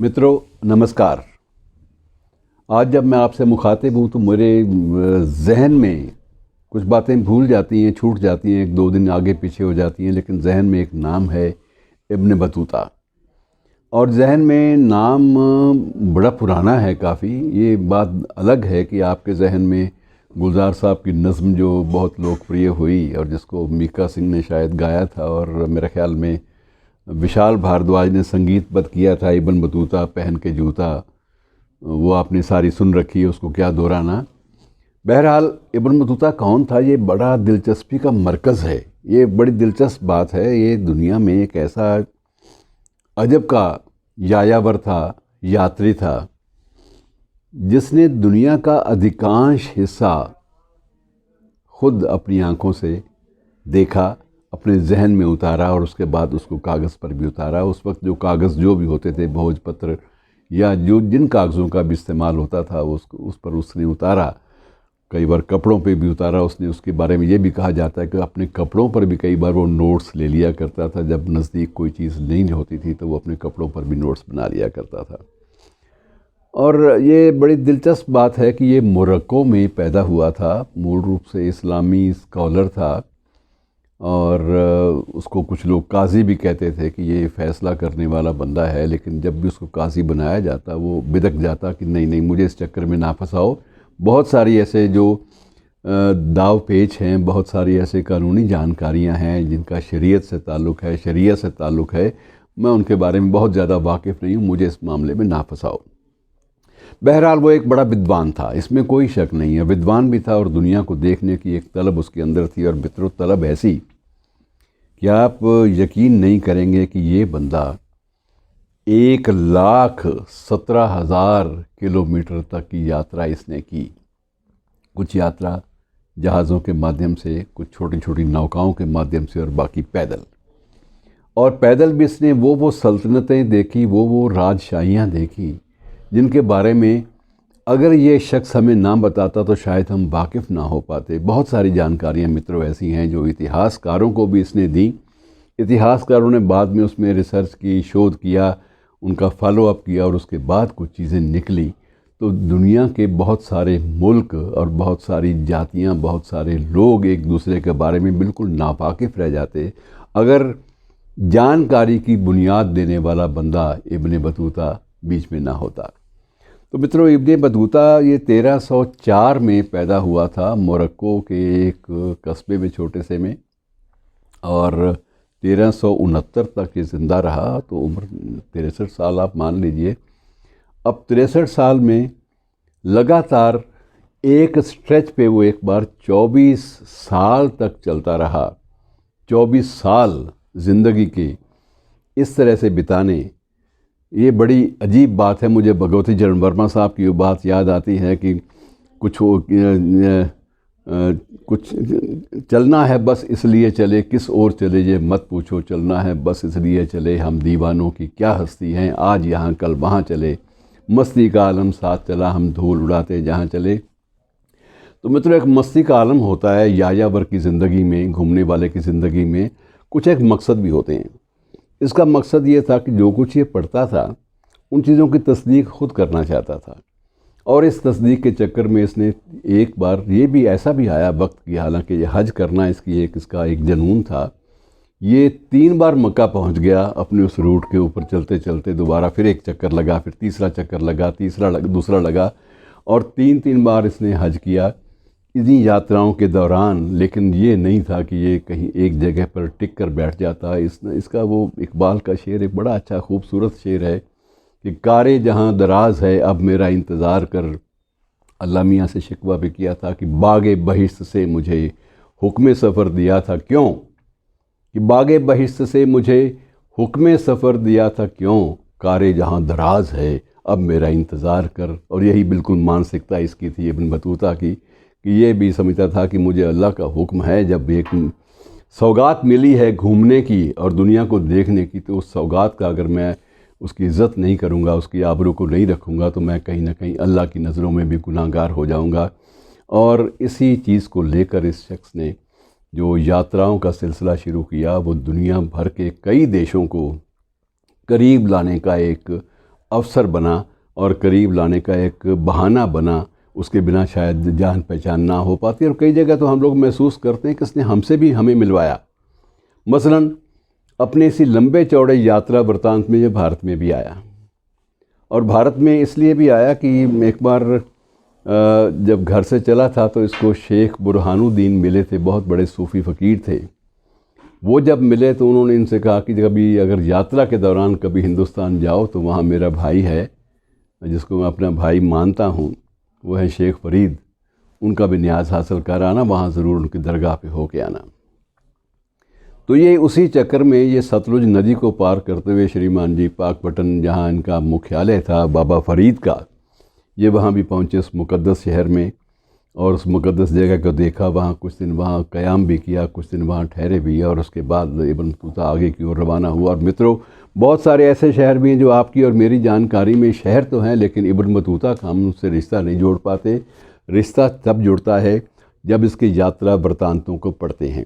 मित्रों नमस्कार। आज जब मैं आपसे मुखातिब हूँ तो मेरे जहन में कुछ बातें भूल जाती हैं, छूट जाती हैं, एक दो दिन आगे पीछे हो जाती हैं, लेकिन जहन में एक नाम है इब्न बतूता। और जहन में नाम बड़ा पुराना है काफ़ी। ये बात अलग है कि आपके जहन में गुलजार साहब की नज़्म जो बहुत लोकप्रिय हुई और जिसको मीका सिंह ने शायद गाया था और मेरे ख्याल में विशाल भारद्वाज ने संगीतबद्ध किया था, इब्न बतूता पहन के जूता, वो आपने सारी सुन रखी है, उसको क्या दोहराना। बहरहाल इब्न बतूता कौन था, ये बड़ा दिलचस्पी का मरकज़ है। ये बड़ी दिलचस्प बात है। ये दुनिया में एक ऐसा अजब का यायावर था, यात्री था, जिसने दुनिया का अधिकांश हिस्सा खुद अपनी आँखों से देखा, अपने जहन में उतारा और उसके बाद उसको कागज़ पर भी उतारा। उस वक्त जो कागज़ जो भी होते थे, भोजपत्र या जो जिन कागज़ों का भी इस्तेमाल होता था उस पर उसने उतारा। कई बार कपड़ों पे भी उतारा उसने। उसके बारे में ये भी कहा जाता है कि अपने कपड़ों पर भी कई बार वो नोट्स ले लिया करता था। जब नज़दीक कोई चीज़ नहीं होती थी तो वो अपने कपड़ों पर भी नोट्स बना लिया करता था। और ये बड़ी दिलचस्प बात है कि ये मोरक्को में पैदा हुआ था। मूल रूप से इस्लामी स्कॉलर था और उसको कुछ लोग काजी भी कहते थे कि ये फ़ैसला करने वाला बंदा है, लेकिन जब भी उसको काजी बनाया जाता वो बिदक जाता कि नहीं नहीं, मुझे इस चक्कर में ना फंसाओ। बहुत सारी ऐसे जो दाव पेच हैं, बहुत सारी ऐसे कानूनी जानकारियां हैं जिनका शरीयत से ताल्लुक़ है, शरीयत से ताल्लुक़ है, मैं उनके बारे में बहुत ज़्यादा वाकिफ़ नहीं हूँ, मुझे इस मामले में ना फंसाओ। बहरहाल वो एक बड़ा विद्वान था, इसमें कोई शक नहीं है। विद्वान भी था और दुनिया को देखने की एक तलब उसके अंदर थी। और मित्रों, तलब ऐसी कि आप यकीन नहीं करेंगे कि ये बंदा 1,17,000 किलोमीटर तक की यात्रा इसने की। कुछ यात्रा जहाज़ों के माध्यम से, कुछ छोटी छोटी नौकाओं के माध्यम से और बाकी पैदल। और पैदल भी इसने वो सल्तनतें देखी, वो राजशाहियाँ देखी जिनके बारे में अगर ये शख्स हमें नाम बताता तो शायद हम वाकिफ़ ना हो पाते। बहुत सारी जानकारियाँ मित्रों ऐसी हैं जो इतिहासकारों को भी इसने दी। इतिहासकारों ने बाद में उसमें रिसर्च की, शोध किया, उनका फॉलो अप किया और उसके बाद कुछ चीज़ें निकली तो दुनिया के बहुत सारे मुल्क और बहुत सारी जातियाँ, बहुत सारे लोग एक दूसरे के बारे में बिल्कुल नावाकिफ़ रह जाते अगर जानकारी की बुनियाद देने वाला बंदा इब्न बतूता बीच में ना होता। तो मित्रों, इब्न बतूता ये 1304 में पैदा हुआ था मोरक्को के एक कस्बे में, छोटे से में, और 1369 तक ये ज़िंदा रहा। तो उम्र 63 साल आप मान लीजिए। अब 63 साल में लगातार एक स्ट्रेच पे वो एक बार 24 साल तक चलता रहा। 24 साल ज़िंदगी के इस तरह से बिताने, ये बड़ी अजीब बात है। मुझे भगवती चरण वर्मा साहब की वो बात याद आती है कि कुछ चलना है बस इसलिए चले, किस ओर चले ये मत पूछो, चलना है बस इसलिए चले, हम दीवानों की क्या हस्ती हैं, आज यहाँ कल वहाँ चले, मस्ती का आलम साथ चला, हम धूल उड़ाते जहाँ चले। तो मित्रों, एक मस्ती का आलम होता है यायावर की ज़िंदगी में, घूमने वाले की ज़िंदगी में कुछ एक मकसद भी होते हैं। इसका मकसद ये था कि जो कुछ ये पढ़ता था उन चीज़ों की तस्दीक खुद करना चाहता था। और इस तस्दीक के चक्कर में इसने एक बार ये भी ऐसा भी आया वक्त की, हालांकि ये हज करना इसका एक जुनून था, ये 3 बार मक्का पहुंच गया अपने उस रूट के ऊपर चलते चलते। दोबारा फिर एक चक्कर लगा, फिर तीसरा चक्कर लगा, दूसरा लगा, और 3 बार इसने हज किया इन्हीं यात्राओं के दौरान। लेकिन ये नहीं था कि ये कहीं एक जगह पर टिक कर बैठ जाता। इसका वो इकबाल का शेर एक बड़ा अच्छा खूबसूरत शेर है कि कारे जहाँ दराज है अब मेरा इंतज़ार कर। अल्लाह मियाँ से शिकवा भी किया था कि बागे बहिश्त से मुझे हुक्म सफ़र दिया था क्यों, कि बागे बहिश्त से मुझे हुक्म सफ़र दिया था क्यों, कारे जहाँ दराज है अब मेरा इंतज़ार कर। और यही बिल्कुल मानसिकता इसकी थी इब्न बतूता की, कि ये भी समझता था कि मुझे अल्लाह का हुक्म है, जब एक सौगात मिली है घूमने की और दुनिया को देखने की, तो उस सौगात का अगर मैं उसकी इज़्ज़त नहीं करूँगा, उसकी आबरू को नहीं रखूँगा, तो मैं कहीं ना कहीं अल्लाह की नज़रों में भी गुनाहगार हो जाऊँगा। और इसी चीज़ को लेकर इस शख्स ने जो यात्राओं का सिलसिला शुरू किया, वो दुनिया भर के कई देशों को करीब लाने का एक अवसर बना और करीब लाने का एक बहाना बना। उसके बिना शायद जान पहचान ना हो पाती। और कई जगह तो हम लोग महसूस करते हैं कि इसने हमसे भी हमें मिलवाया। मसलन अपने इसी लंबे चौड़े यात्रा वृतांत में ये भारत में भी आया। और भारत में इसलिए भी आया कि एक बार जब घर से चला था तो इसको शेख बुरहानुद्दीन मिले थे, बहुत बड़े सूफ़ी फ़कीर थे। वो जब मिले तो उन्होंने इनसे कहा कि कभी अगर यात्रा के दौरान कभी हिंदुस्तान जाओ तो वहाँ मेरा भाई है, जिसको मैं अपना भाई मानता हूँ, वो है शेख फरीद, उनका भी न्याज़ हासिल कर आना, वहाँ ज़रूर उनकी दरगाह पे होके आना। तो ये उसी चक्कर में ये सतलुज नदी को पार करते हुए श्रीमान जी पाकपटन, जहाँ इनका मुख्यालय था बाबा फरीद का, ये वहाँ भी पहुँचे उस मुक़द्दस शहर में। और उस मुक़द्दस जगह को देखा, वहाँ कुछ दिन वहाँ क़याम भी किया, कुछ दिन वहाँ ठहरे भी, और उसके बाद इब्न बतूता आगे की ओर रवाना हुआ। और मित्रों, बहुत सारे ऐसे शहर भी हैं जो आपकी और मेरी जानकारी में शहर तो हैं, लेकिन इब्न बतूता का हम उससे रिश्ता नहीं जोड़ पाते। रिश्ता तब जुड़ता है जब इसके यात्रा वृतांतों को पढ़ते हैं।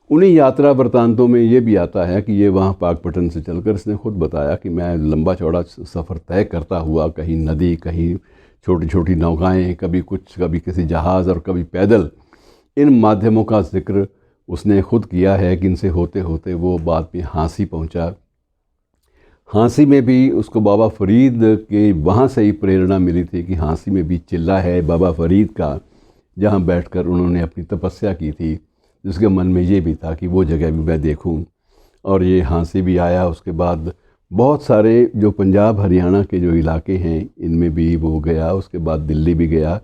उन्हीं यात्रा वृतांतों में ये भी आता है कि ये वहाँ पाकपटन से चलकर इसने खुद बताया कि मैं लंबा चौड़ा सफ़र तय करता हुआ, कहीं नदी, कहीं छोटी छोटी नौकाएं, कभी कुछ, कभी किसी जहाज़ और कभी पैदल, इन माध्यमों का ज़िक्र उसने खुद किया है कि इनसे होते होते वो बाद में हाँसी पहुँचा। हाँसी में भी उसको बाबा फ़रीद के वहाँ से ही प्रेरणा मिली थी कि हाँसी में भी चिल्ला है बाबा फ़रीद का, जहाँ बैठकर उन्होंने अपनी तपस्या की थी, जिसके मन में ये भी था कि वो जगह भी मैं देखूं। और ये हाँसी भी आया। उसके बाद बहुत सारे जो पंजाब हरियाणा के जो इलाके हैं इनमें भी वो गया। उसके बाद दिल्ली भी गया।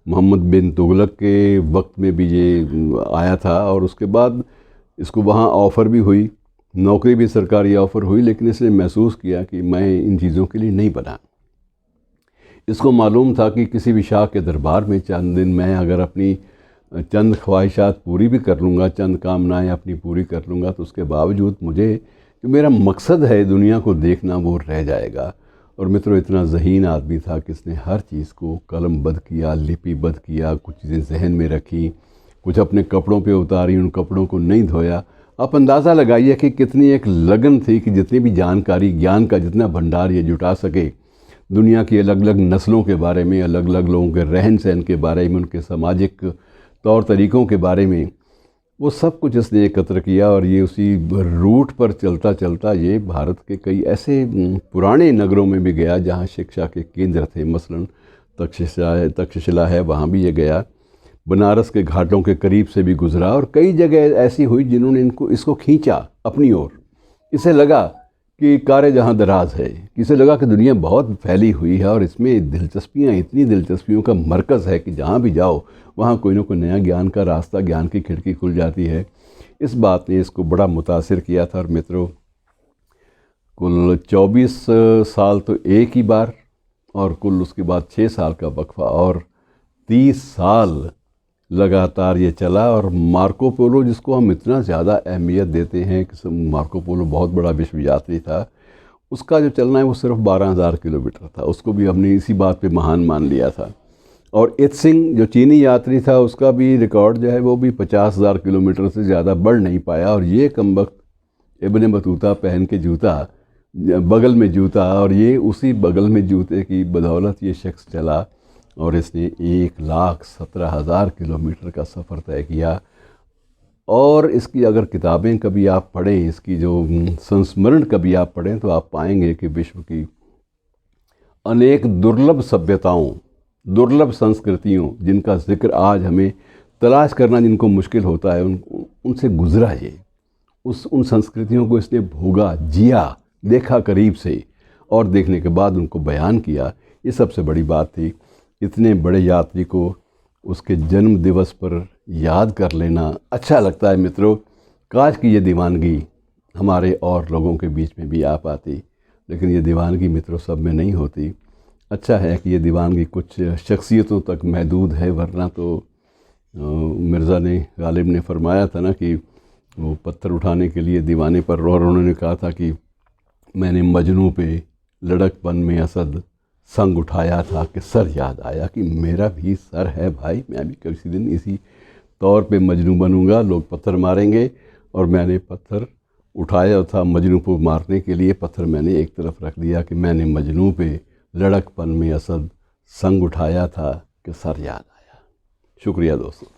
मोहम्मद बिन तुगलक के वक्त में भी ये आया था। और उसके बाद इसको वहाँ ऑफ़र भी हुई, नौकरी भी सरकारी ऑफ़र हुई, लेकिन इसने महसूस किया कि मैं इन चीज़ों के लिए नहीं बना। इसको मालूम था कि किसी भी शाह के दरबार में चंद दिन मैं अगर अपनी चंद ख्वाहिशात पूरी भी कर लूँगा, चंद कामनाएं अपनी पूरी कर लूँगा, तो उसके बावजूद मुझे जो मेरा मकसद है दुनिया को देखना, वो रह जाएगा। और मित्रों, इतना ज़हीन आदमी था कि इसने हर चीज़ को कलमबद्ध किया, लिपिबद्ध किया, कुछ चीज़ें जहन में रखी, कुछ अपने कपड़ों पे उतारी, उन कपड़ों को नहीं धोया। आप अंदाज़ा लगाइए कि कितनी एक लगन थी कि जितनी भी जानकारी, ज्ञान का जितना भंडार ये जुटा सके, दुनिया की अलग अलग नस्लों के बारे में, अलग अलग लोगों के रहन सहन के बारे में, उनके सामाजिक तौर तरीक़ों के बारे में, वो सब कुछ इसने एकत्र किया। और ये उसी रूट पर चलता चलता ये भारत के कई ऐसे पुराने नगरों में भी गया जहाँ शिक्षा के केंद्र थे। मसलन तक्षशिला है, वहाँ भी ये गया। बनारस के घाटों के करीब से भी गुज़रा। और कई जगह ऐसी हुई जिन्होंने इसको खींचा अपनी ओर। इसे लगा कि कार्य जहाँ दराज है, इसे लगा कि दुनिया बहुत फैली हुई है और इसमें दिलचस्पियाँ, इतनी दिलचस्पियों का मरकज़ है कि जहाँ भी जाओ वहाँ कोई ना कोई नया ज्ञान का रास्ता, ज्ञान की खिड़की खुल जाती है। इस बात ने इसको बड़ा मुतासिर किया था। और मित्रों, कुल 24 साल तो एक ही बार, और कुल उसके बाद 6 साल का वक्फा, और 30 साल लगातार ये चला। और मार्को पोलो, जिसको हम इतना ज़्यादा अहमियत देते हैं कि मार्को पोलो बहुत बड़ा विश्व यात्री था, उसका जो चलना है वो सिर्फ 12,000 किलोमीटर था। उसको भी हमने इसी बात पे महान मान लिया था। और इत्सिंग जो चीनी यात्री था, उसका भी रिकॉर्ड जो है वो भी 50,000 किलोमीटर से ज़्यादा बढ़ नहीं पाया। और ये कमबख्त इब्न बतूता पहन के जूता, बगल में जूता, और ये उसी बगल में जूते की बदौलत ये शख्स चला और इसने 1,17,000 किलोमीटर का सफ़र तय किया। और इसकी अगर किताबें कभी आप पढ़ें, इसकी जो संस्मरण कभी आप पढ़ें, तो आप पाएंगे कि विश्व की अनेक दुर्लभ सभ्यताओं, दुर्लभ संस्कृतियों, जिनका जिक्र आज हमें तलाश करना जिनको मुश्किल होता है, उनसे गुज़रा ये। उन संस्कृतियों को इसने भोगा, जिया, देखा करीब से, और देखने के बाद उनको बयान किया। ये सबसे बड़ी बात थी। इतने बड़े यात्री को उसके जन्म दिवस पर याद कर लेना अच्छा लगता है मित्रों। काश कि ये दीवानगी हमारे और लोगों के बीच में भी आ पाती, लेकिन ये दीवानगी मित्रों सब में नहीं होती। अच्छा है कि ये दीवानगी कुछ शख्सियतों तक महदूद है, वरना तो मिर्ज़ा ने, गालिब ने फरमाया था ना कि वो पत्थर उठाने के लिए दीवाने पर, और उन्होंने कहा था कि मैंने मजनू पे लड़कपन में असद संग उठाया था कि सर याद आया कि मेरा भी सर है भाई, मैं भी किसी दिन इसी तौर पे मजनू बनूंगा, लोग पत्थर मारेंगे और मैंने पत्थर उठाया था मजनू को मारने के लिए, पत्थर मैंने एक तरफ रख दिया कि मैंने मजनू पे लड़कपन में असद संग उठाया था कि सर याद आया। शुक्रिया दोस्तों।